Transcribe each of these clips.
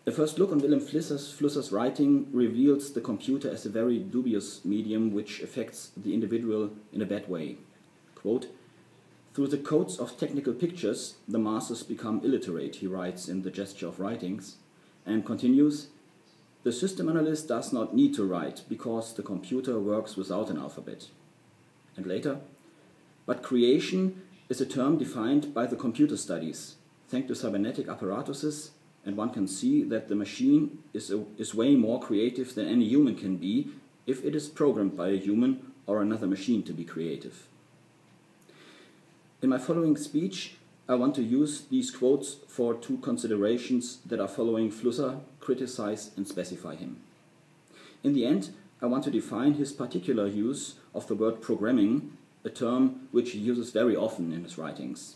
A first look on Wilhelm Flusser's writing reveals the computer as a very dubious medium which affects the individual in a bad way. Quote, "Through the codes of technical pictures, the masses become illiterate," he writes in The Gesture of Writings, and continues, "The system analyst does not need to write because the computer works without an alphabet." And later, "But creation is a term defined by the computer studies, thanks to cybernetic apparatuses, and one can see that the machine is way more creative than any human can be if it is programmed by a human or another machine to be creative." In my following speech, I want to use these quotes for two considerations that are following Flusser, criticize and specify him. In the end, I want to define his particular use of the word programming, a term which he uses very often in his writings.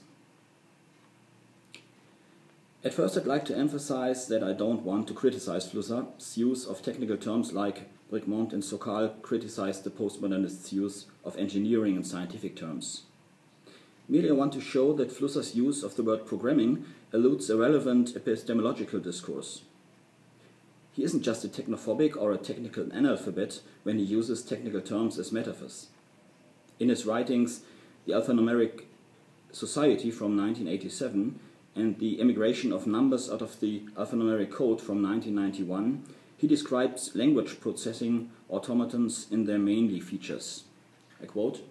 At first, I'd like to emphasize that I don't want to criticize Flusser's use of technical terms like Bricmont and Sokal criticized the postmodernists' use of engineering and scientific terms. Merely I want to show that Flusser's use of the word programming eludes a relevant epistemological discourse. He isn't just a technophobic or a technical analphabet when he uses technical terms as metaphors. In his writings, The Alphanumeric Society from 1987 and The Emigration of Numbers out of the Alphanumeric Code from 1991, he describes language processing automatons in their mainly features. I quote,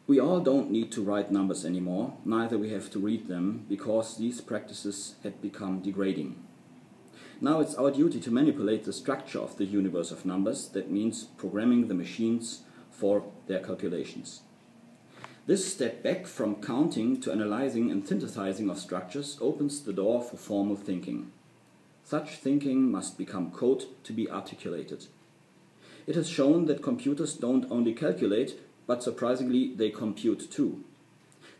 "We all don't need to write numbers anymore, neither we have to read them, because these practices had become degrading. Now it's our duty to manipulate the structure of the universe of numbers, that means programming the machines for their calculations. This step back from counting to analyzing and synthesizing of structures opens the door for formal thinking. Such thinking must become code to be articulated. It has shown that computers don't only calculate, but surprisingly they compute too.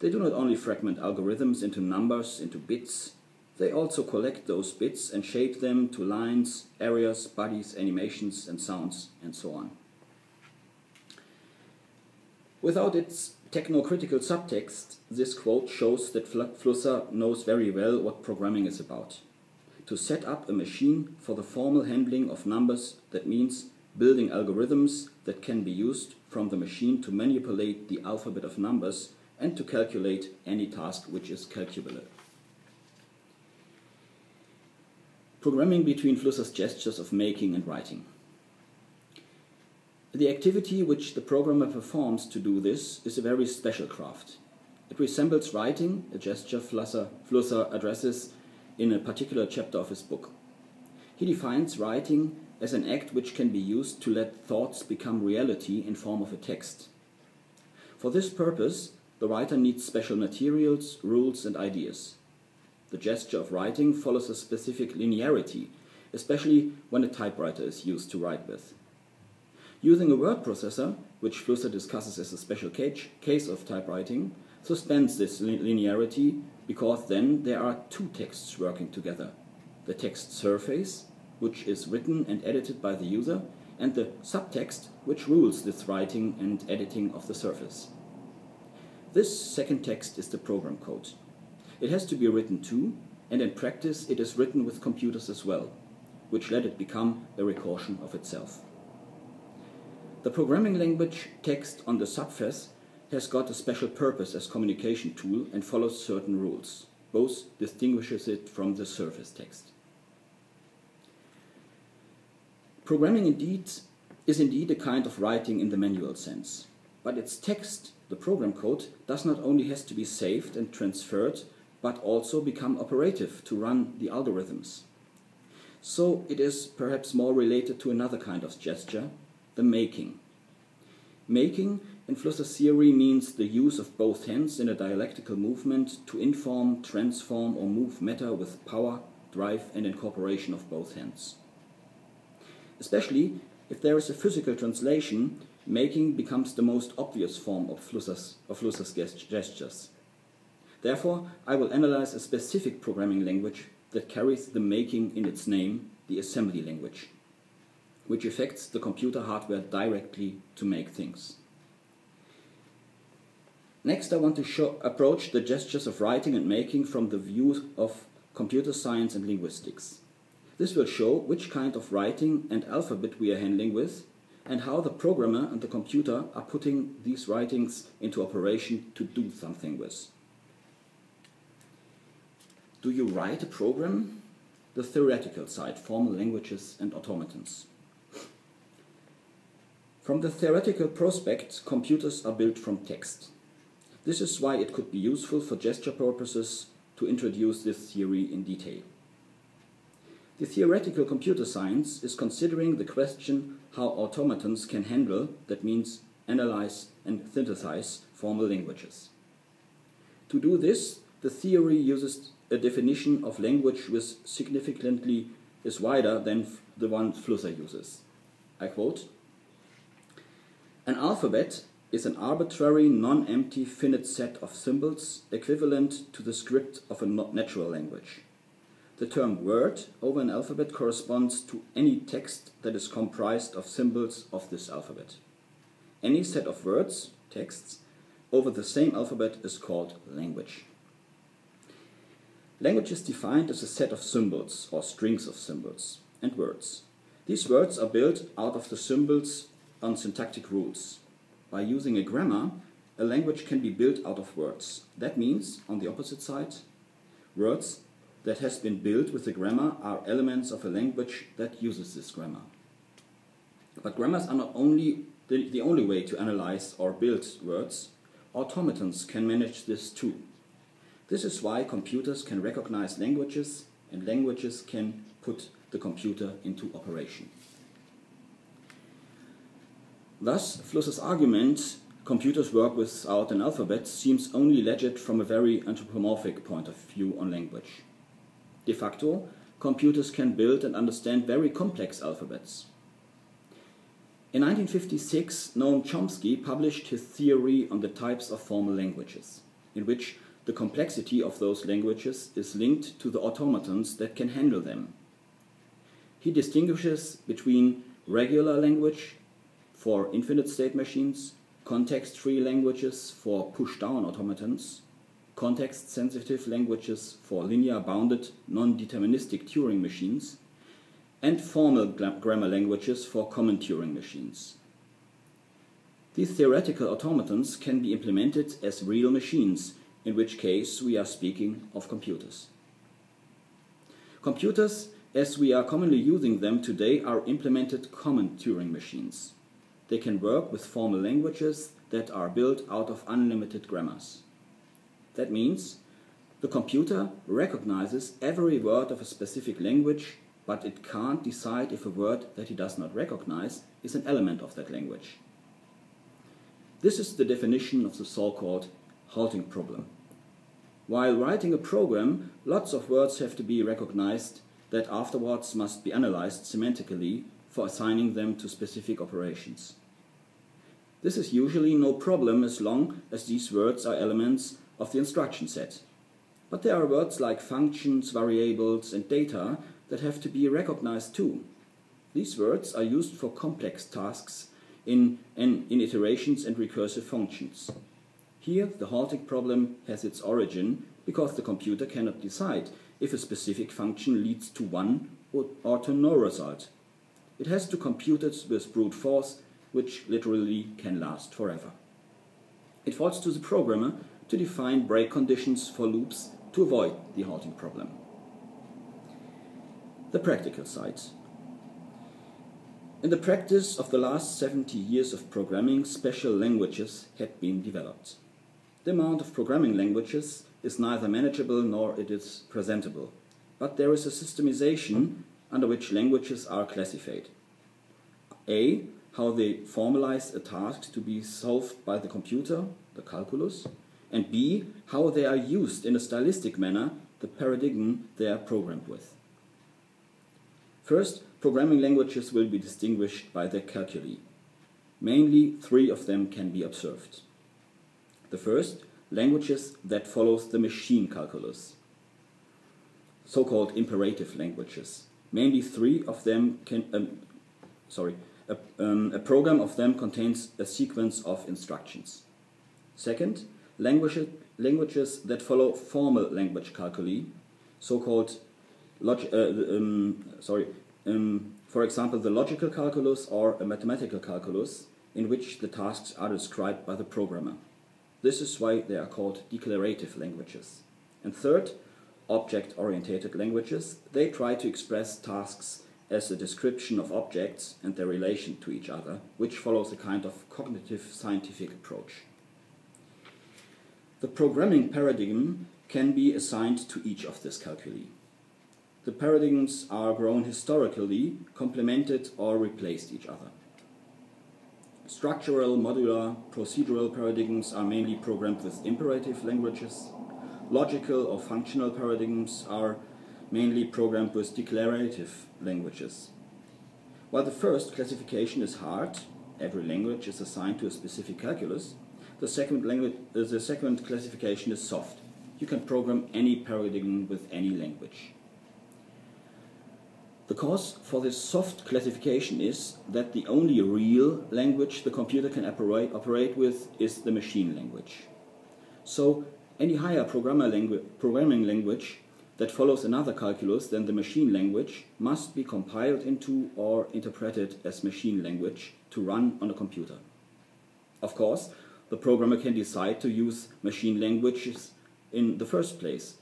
They do not only fragment algorithms into numbers, into bits, they also collect those bits and shape them to lines, areas, bodies, animations and sounds, and so on." Without its technocritical subtext, this quote shows that Flusser knows very well what programming is about. To set up a machine for the formal handling of numbers, that means building algorithms that can be used from the machine to manipulate the alphabet of numbers and to calculate any task which is calculable. Programming between Flusser's gestures of making and writing. The activity which the programmer performs to do this is a very special craft. It resembles writing, a gesture Flusser addresses in a particular chapter of his book. He defines writing as an act which can be used to let thoughts become reality in form of a text. For this purpose, the writer needs special materials, rules and ideas. The gesture of writing follows a specific linearity, especially when a typewriter is used to write with. Using a word processor, which Flusser discusses as a special case of typewriting, suspends this linearity because then there are two texts working together. The text surface, which is written and edited by the user, and the subtext, which rules this writing and editing of the surface. This second text is the program code. It has to be written too, and in practice it is written with computers as well, which let it become a recursion of itself. The programming language text on the subface has got a special purpose as communication tool and follows certain rules. Both distinguishes it from the surface text. Programming is indeed a kind of writing in the manual sense, but its text, the program code, does not only has to be saved and transferred, but also become operative to run the algorithms. So it is perhaps more related to another kind of gesture, the making. Making, in Flusser's theory, means the use of both hands in a dialectical movement to inform, transform or move matter with power, drive and incorporation of both hands. Especially if there is a physical translation, making becomes the most obvious form of Flusser's gestures. Therefore, I will analyze a specific programming language that carries the making in its name, the assembly language, which affects the computer hardware directly to make things. Next, I want to approach the gestures of writing and making from the view of computer science and linguistics. This will show which kind of writing and alphabet we are handling with, and how the programmer and the computer are putting these writings into operation to do something with. Do you write a program? The theoretical side, formal languages and automatons. From the theoretical prospect, computers are built from text. This is why it could be useful for gesture purposes to introduce this theory in detail. The theoretical computer science is considering the question how automatons can handle, that means analyze and synthesize, formal languages. To do this, the theory uses a definition of language which significantly is wider than the one Flusser uses. I quote, "An alphabet is an arbitrary, non-empty, finite set of symbols equivalent to the script of a natural language. The term word over an alphabet corresponds to any text that is comprised of symbols of this alphabet. Any set of words, texts, over the same alphabet is called language. Language is defined as a set of symbols or strings of symbols and words. These words are built out of the symbols on syntactic rules. By using a grammar, a language can be built out of words. That means, on the opposite side, words that has been built with a grammar are elements of a language that uses this grammar. But grammars are not only the only way to analyze or build words. Automatons can manage this too. This is why computers can recognize languages and languages can put the computer into operation." Thus, Flusser's argument, computers work without an alphabet, seems only legit from a very anthropomorphic point of view on language. De facto, computers can build and understand very complex alphabets. In 1956, Noam Chomsky published his theory on the types of formal languages, in which the complexity of those languages is linked to the automatons that can handle them. He distinguishes between regular language for infinite state machines, context-free languages for push-down automatons, context-sensitive languages for linear-bounded, non-deterministic Turing machines, and formal grammar languages for common Turing machines. These theoretical automatons can be implemented as real machines, in which case we are speaking of computers. Computers, as we are commonly using them today, are implemented common Turing machines. They can work with formal languages that are built out of unlimited grammars. That means the computer recognizes every word of a specific language, but it can't decide if a word that it does not recognize is an element of that language. This is the definition of the so-called halting problem. While writing a program, lots of words have to be recognized that afterwards must be analyzed semantically for assigning them to specific operations. This is usually no problem as long as these words are elements of the instruction set. But there are words like functions, variables, and data that have to be recognized too. These words are used for complex tasks in iterations and recursive functions. Here, the halting problem has its origin because the computer cannot decide if a specific function leads to one or to no result. It has to compute it with brute force, which literally can last forever. It falls to the programmer to define break conditions for loops to avoid the halting problem. The practical side. In the practice of the last 70 years of programming, special languages had been developed. The amount of programming languages is neither manageable nor it is presentable, but there is a systemization under which languages are classified. A, how they formalize a task to be solved by the computer, the calculus, and B, how they are used in a stylistic manner, the paradigm they are programmed with. First, programming languages will be distinguished by their calculi. Mainly 3 of them can be observed. The first, languages that follows the machine calculus, so-called imperative languages. Mainly 3 of them can, a program of them contains a sequence of instructions. Second, languages that follow formal language calculi, so-called for example, the logical calculus or a mathematical calculus, in which the tasks are described by the programmer. This is why they are called declarative languages. And third, object-oriented languages. They try to express tasks as a description of objects and their relation to each other, which follows a kind of cognitive scientific approach. The programming paradigm can be assigned to each of these calculi. The paradigms are grown historically, complemented or replaced each other. Structural, modular, procedural paradigms are mainly programmed with imperative languages. Logical or functional paradigms are mainly programmed with declarative languages. While the first classification is hard, every language is assigned to a specific calculus, the second classification is soft. You can program any paradigm with any language. The cause for this soft classification is that the only real language the computer can operate with is the machine language. So any higher programming language that follows another calculus than the machine language must be compiled into or interpreted as machine language to run on a computer. Of course, the programmer can decide to use machine languages in the first place.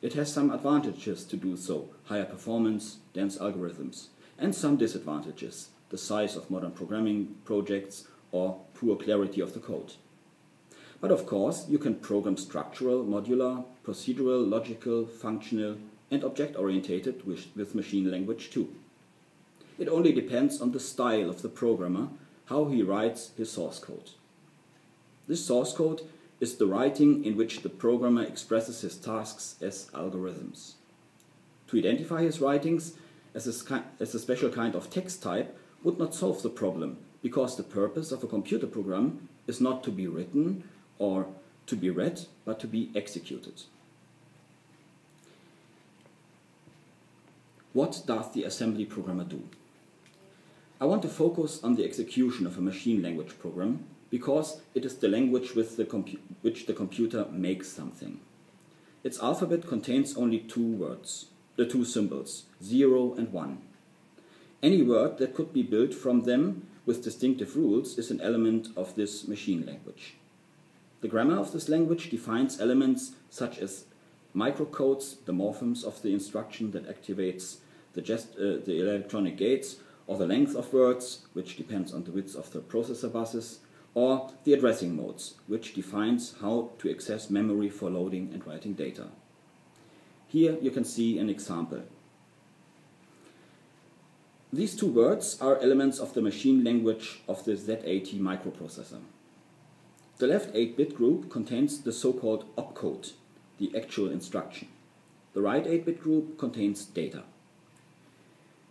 It has some advantages to do so: higher performance, dense algorithms, and some disadvantages: the size of modern programming projects or poor clarity of the code. But of course, you can program structural, modular, procedural, logical, functional, and object-oriented with machine language too. It only depends on the style of the programmer, how he writes his source code. This source code is the writing in which the programmer expresses his tasks as algorithms. To identify his writings as a special kind of text type would not solve the problem, because the purpose of a computer program is not to be written or to be read, but to be executed. What does the assembly programmer do? I want to focus on the execution of a machine language program, because it is the language with which the computer makes something. Its alphabet contains only two symbols, 0 and 1. Any word that could be built from them with distinctive rules is an element of this machine language. The grammar of this language defines elements such as microcodes, the morphemes of the instruction that activates the electronic gates, or the length of words, which depends on the width of the processor buses, or the addressing modes, which defines how to access memory for loading and writing data. Here you can see an example. These two words are elements of the machine language of the Z80 microprocessor. The left 8-bit group contains the so-called opcode, the actual instruction. The right 8-bit group contains data.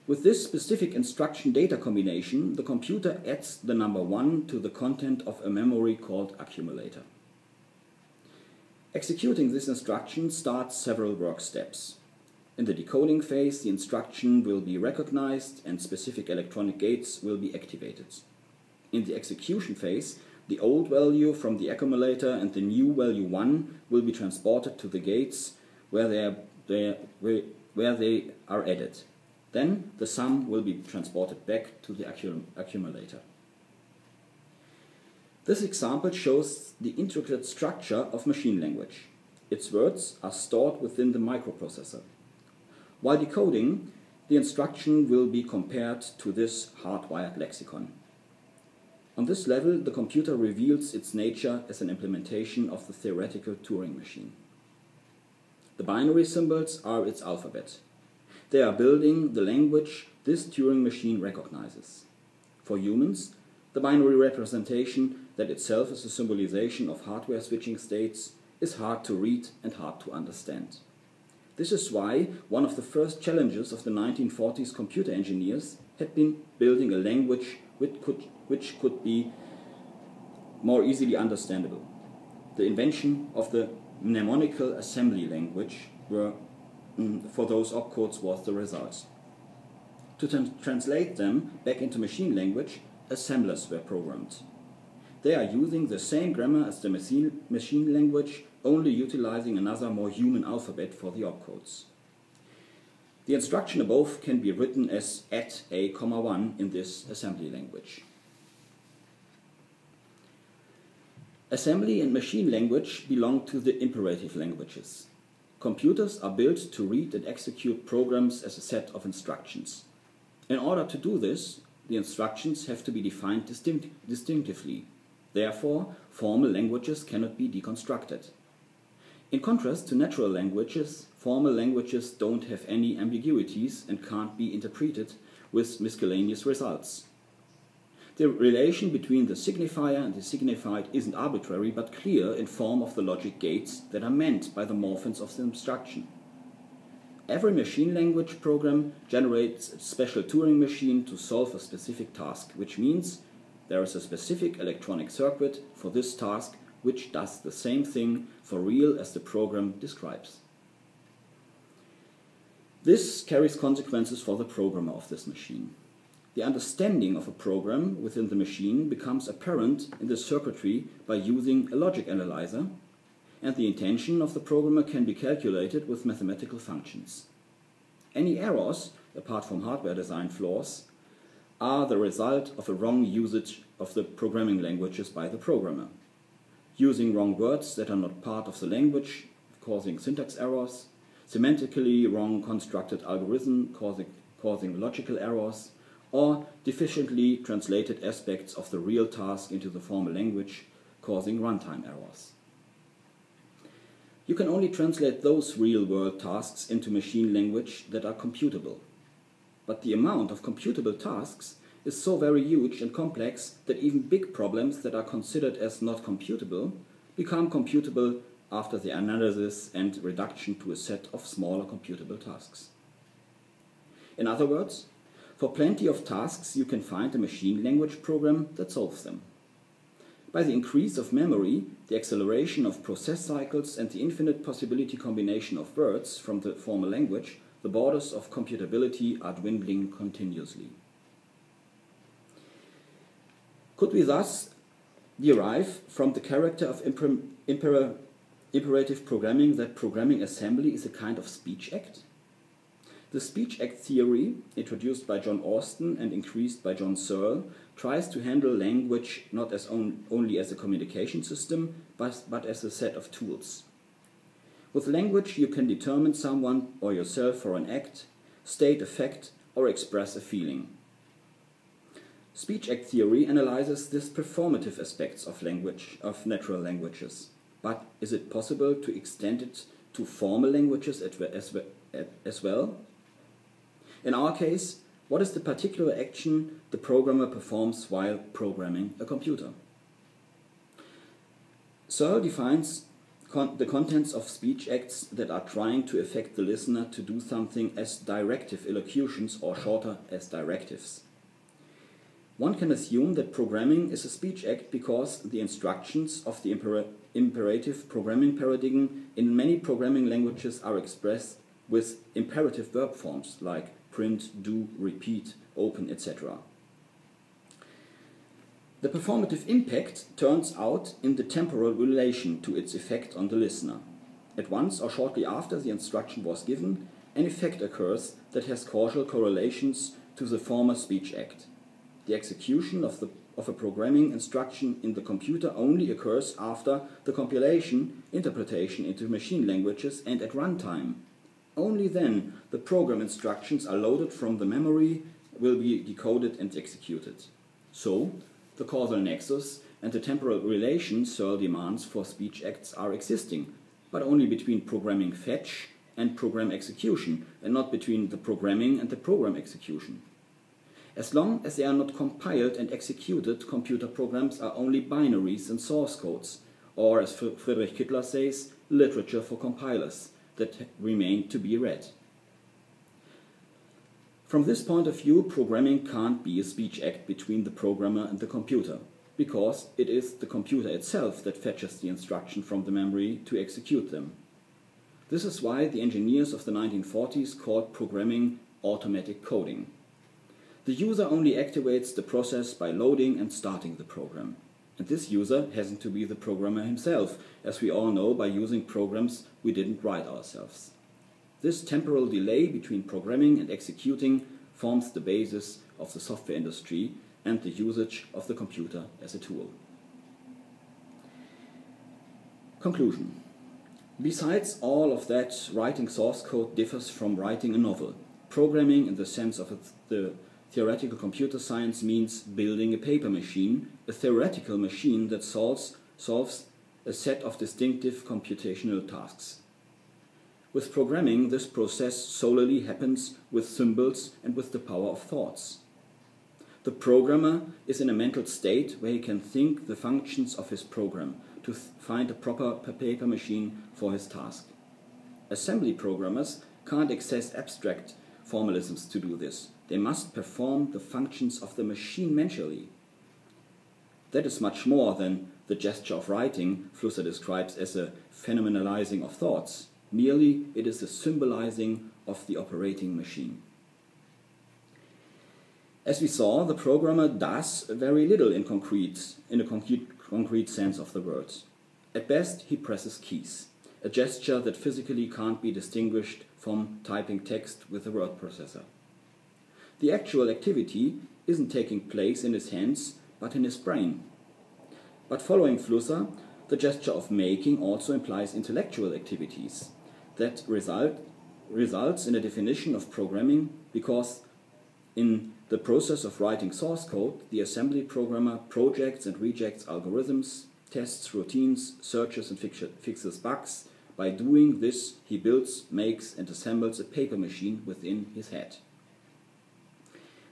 With this specific instruction data combination, the computer adds the number 1 to the content of a memory called accumulator. Executing this instruction starts several work steps. In the decoding phase, the instruction will be recognized and specific electronic gates will be activated. In the execution phase, the old value from the accumulator and the new value 1 will be transported to the gates where they are added. Then the sum will be transported back to the accumulator. This example shows the intricate structure of machine language. Its words are stored within the microprocessor. While decoding, the instruction will be compared to this hardwired lexicon. On this level, the computer reveals its nature as an implementation of the theoretical Turing machine. The binary symbols are its alphabet. They are building the language this Turing machine recognizes. For humans, the binary representation that itself is a symbolization of hardware switching states is hard to read and hard to understand. This is why one of the first challenges of the 1940s computer engineers had been building a language which could be more easily understandable. The invention of the mnemonical assembly language for those opcodes was the result. To translate them back into machine language, assemblers were programmed. They are using the same grammar as the machine language, only utilizing another more human alphabet for the opcodes. The instruction above can be written as @a,1 in this assembly language. Assembly and machine language belong to the imperative languages. Computers are built to read and execute programs as a set of instructions. In order to do this, the instructions have to be defined distinctively. Therefore, formal languages cannot be deconstructed. In contrast to natural languages, formal languages don't have any ambiguities and can't be interpreted with miscellaneous results. The relation between the signifier and the signified isn't arbitrary but clear in form of the logic gates that are meant by the morphemes of the instruction. Every machine language program generates a special Turing machine to solve a specific task, which means there is a specific electronic circuit for this task which does the same thing for real as the program describes. This carries consequences for the programmer of this machine. The understanding of a program within the machine becomes apparent in the circuitry by using a logic analyzer, and the intention of the programmer can be calculated with mathematical functions. Any errors, apart from hardware design flaws, are the result of a wrong usage of the programming languages by the programmer. Using wrong words that are not part of the language, causing syntax errors, semantically wrong constructed algorithm causing logical errors, or deficiently translated aspects of the real task into the formal language, causing runtime errors. You can only translate those real-world tasks into machine language that are computable. But the amount of computable tasks is so very huge and complex that even big problems that are considered as not computable become computable after the analysis and reduction to a set of smaller computable tasks. In other words, for plenty of tasks you can find a machine language program that solves them. By the increase of memory, the acceleration of process cycles and the infinite possibility combination of words from the formal language, the borders of computability are dwindling continuously. Could we thus derive from the character of imperative programming that programming assembly is a kind of speech act? The speech act theory, introduced by John Austin and increased by John Searle, tries to handle language not as only as a communication system, but as a set of tools. With language you can determine someone or yourself for an act, state a fact, or express a feeling. Speech act theory analyzes these performative aspects of language, of natural languages. But is it possible to extend it to formal languages as well? In our case, what is the particular action the programmer performs while programming a computer? Searle defines the contents of speech acts that are trying to affect the listener to do something as directive illocutions, or shorter, as directives. One can assume that programming is a speech act because the instructions of the imperative programming paradigm in many programming languages are expressed with imperative verb forms like print, do, repeat, open, etc. The performative impact turns out in the temporal relation to its effect on the listener. At once or shortly after the instruction was given, an effect occurs that has causal correlations to the former speech act. The execution of a programming instruction in the computer only occurs after the compilation, interpretation into machine languages, and at runtime. Only then the program instructions are loaded from the memory, will be decoded and executed. So, the causal nexus and the temporal relation Searle demands for speech acts are existing, but only between programming fetch and program execution, and not between the programming and the program execution. As long as they are not compiled and executed, computer programs are only binaries and source codes, or as Friedrich Kittler says, literature for compilers that remain to be read. From this point of view, programming can't be a speech act between the programmer and the computer, because it is the computer itself that fetches the instruction from the memory to execute them. This is why the engineers of the 1940s called programming automatic coding. The user only activates the process by loading and starting the program. And this user hasn't to be the programmer himself, as we all know by using programs we didn't write ourselves. This temporal delay between programming and executing forms the basis of the software industry and the usage of the computer as a tool. Conclusion. Besides all of that, writing source code differs from writing a novel. Programming, in the sense of the theoretical computer science, means building a paper machine, a theoretical machine that solves a set of distinctive computational tasks. With programming, this process solely happens with symbols and with the power of thoughts. The programmer is in a mental state where he can think the functions of his program to find a proper paper machine for his task. Assembly programmers can't access abstract formalisms to do this. They must perform the functions of the machine manually. That is much more than the gesture of writing Flusser describes as a phenomenalizing of thoughts. Merely, it is a symbolizing of the operating machine. As we saw, the programmer does very little in a concrete sense of the word. At best, he presses keys, a gesture that physically can't be distinguished from typing text with a word processor. The actual activity isn't taking place in his hands, but in his brain. But following Flusser, the gesture of making also implies intellectual activities that results in a definition of programming, because in the process of writing source code, the assembly programmer projects and rejects algorithms, tests routines, searches and fixes bugs. By doing this, he builds, makes and assembles a paper machine within his head.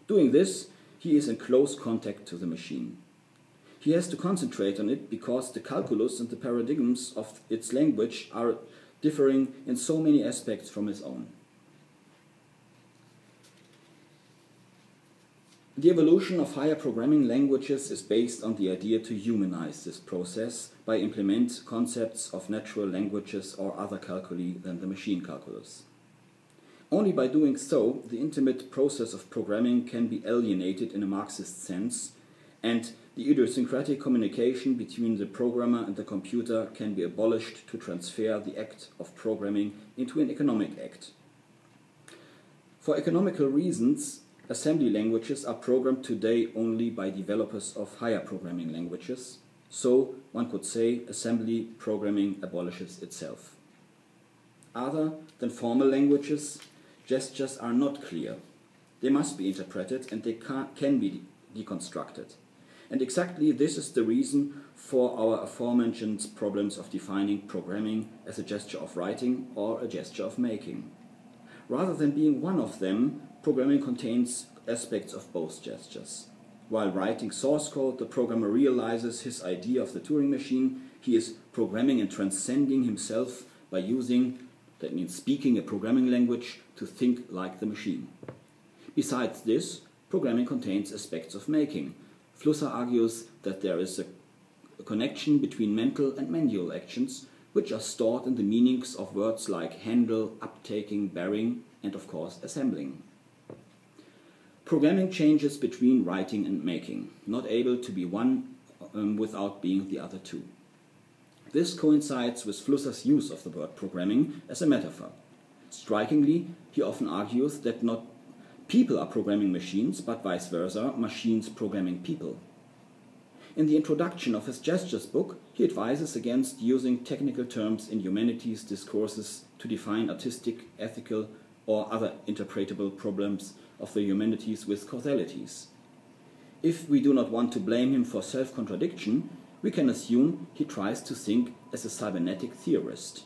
Doing this, he is in close contact to the machine. He has to concentrate on it because the calculus and the paradigms of its language are differing in so many aspects from his own. The evolution of higher programming languages is based on the idea to humanize this process by implement concepts of natural languages or other calculi than the machine calculus. Only by doing so, the intimate process of programming can be alienated in a Marxist sense, and the idiosyncratic communication between the programmer and the computer can be abolished to transfer the act of programming into an economic act. For economical reasons, assembly languages are programmed today only by developers of higher programming languages, so one could say assembly programming abolishes itself. Other than formal languages, gestures are not clear. They must be interpreted and they can be deconstructed. And exactly this is the reason for our aforementioned problems of defining programming as a gesture of writing or a gesture of making. Rather than being one of them, programming contains aspects of both gestures. While writing source code, the programmer realizes his idea of the Turing machine. He is programming and transcending himself by using, that means speaking a programming language, to think like the machine. Besides this, programming contains aspects of making. Flusser argues that there is a connection between mental and manual actions, which are stored in the meanings of words like handle, uptaking, bearing, and of course assembling. Programming changes between writing and making, not able to be one without being the other two. This coincides with Flusser's use of the word programming as a metaphor. Strikingly, he often argues that not people are programming machines, but vice versa, machines programming people. In the introduction of his gestures book, he advises against using technical terms in humanities discourses to define artistic, ethical, or other interpretable problems of the humanities with causalities. If we do not want to blame him for self-contradiction, we can assume he tries to think as a cybernetic theorist.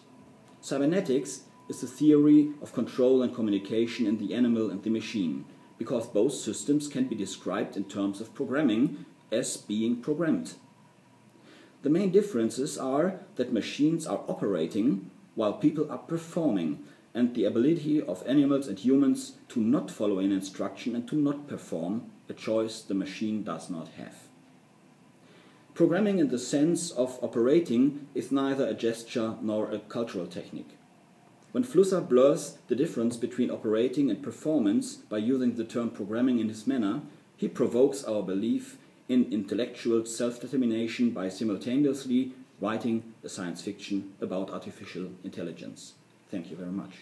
Cybernetics is the theory of control and communication in the animal and the machine, because both systems can be described in terms of programming as being programmed. The main differences are that machines are operating while people are performing, and the ability of animals and humans to not follow an instruction and to not perform, a choice the machine does not have. Programming in the sense of operating is neither a gesture nor a cultural technique. When Flusser blurs the difference between operating and performance by using the term programming in his manner, he provokes our belief in intellectual self-determination by simultaneously writing a science fiction about artificial intelligence. Thank you very much.